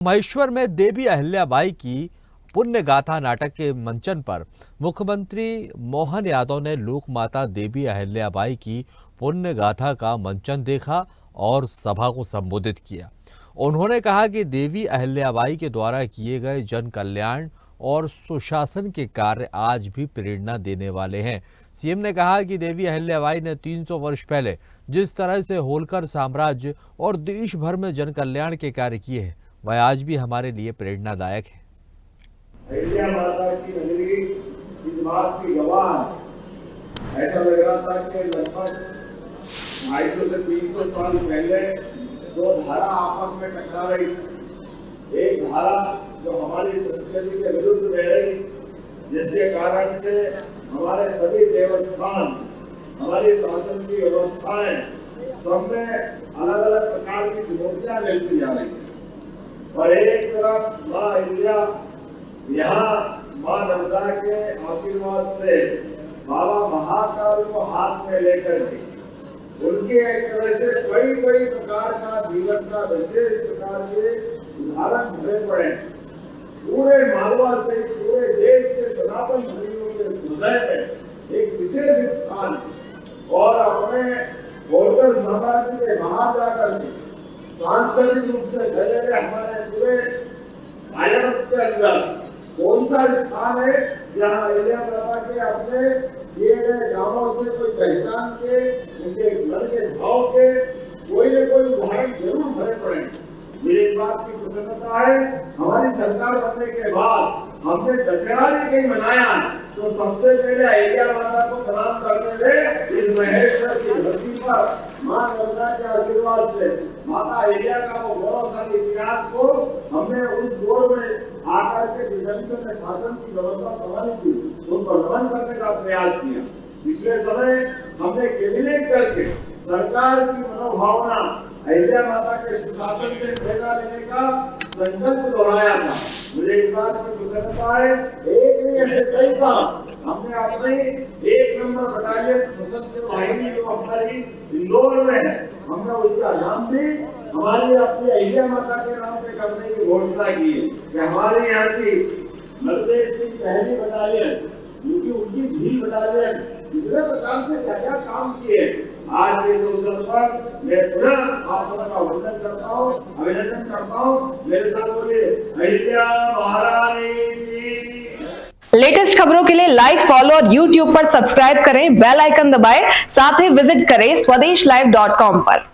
महेश्वर में देवी अहिल्याबाई की पुण्य गाथा नाटक के मंचन पर मुख्यमंत्री मोहन यादव ने लोकमाता देवी अहिल्याबाई की पुण्य गाथा का मंचन देखा और सभा को संबोधित किया। उन्होंने कहा कि देवी अहिल्याबाई के द्वारा किए गए जन कल्याण और सुशासन के कार्य आज भी प्रेरणा देने वाले हैं। सीएम ने कहा कि देवी अहिल्याबाई ने 300 वर्ष पहले जिस तरह से होलकर साम्राज्य और देश भर में जन कल्याण के कार्य किए हैं, वह आज भी हमारे लिए प्रेरणादायक है। अहिल्या माता की नगरी इस बात की गवाह है। ऐसा लग रहा था कि लगभग 250 से 300 साल पहले दो धारा आपस में टकरा रही थी। एक धारा जो हमारी संस्कृति के विरुद्ध बह रही, जिसके कारण से हमारे सभी देवस्थान, हमारी शासन की व्यवस्थाएं सब में अलग अलग प्रकार की चुनौतियां मिलती जा रही है। और एक तरफ माँ अहिल्या यहाँ माँ नर्मदा के आशीर्वाद से बाबा महाकाल को हाथ में लेकर के उनके एक तरह से कई प्रकार का जीवन का विशेष प्रकार के उदाहरण भरे पड़े। पूरे मालवा से पूरे देश के सनातन धर्मियों के हृदय में एक विशेष स्थान और अपने होलकर साम्राज्य के बाहर जाकर के सांस्कृतिक रूप से फैले हुए हमारे पूरे भारत के अंदर कौन सा स्थान है जहाँ अहिल्या माता के अपने दिए गए गांवों से कोई पहचान के उनके घर के भाव के कोई न कोई उदाहरण जरूर भरे पड़े। मुझे इस बात की प्रसन्नता है, हमारी सरकार बनने के बाद हमने दशहरा भी कहीं मनाया तो सबसे पहले अहिल्या माता को प्रणाम करते हुए इस महेश्वर की धरती पर माँ नर्मदा के आशीर्वाद से माता अहिल्या का वो गौरवशाली इतिहास को हमने उस दौर में आकर के जिस ने शासन की व्यवस्था संभाली थी उनको नमन करने का प्रयास किया। पिछले समय हमने कैबिनेट करके सरकार की मनोभावना अहिल्या माता के सुशासन से प्रेरणा लेने का संकल्प दोहराया था। मुझे इस बात की प्रसन्नता है, एक नहीं ऐसे कई काम हमने अपनी 1 नंबर बटालियन सशस्त्र वाहिनी जो हमारी इंदौर में है, हमने उसका नाम भी हमारी अपनी अहिल्या माता के नाम पे करने की घोषणा की है कि हमारे यहाँ की मध्यप्रदेश की पहली बटालियन क्योंकि उनकी भील बटालियन इतने प्रकार से क्या काम किए। आज के इस अवसर पर मैं पुनः आप सबका वंदन करता हूँ, अभिनंदन करता हूँ। मेरे साथ बोलिए अहिल्या महारानी की। लेटेस्ट खबरों के लिए लाइक, फॉलो और यूट्यूब पर सब्सक्राइब करें, बेल आइकन दबाएं, साथ ही विजिट करें swedishlive.com पर।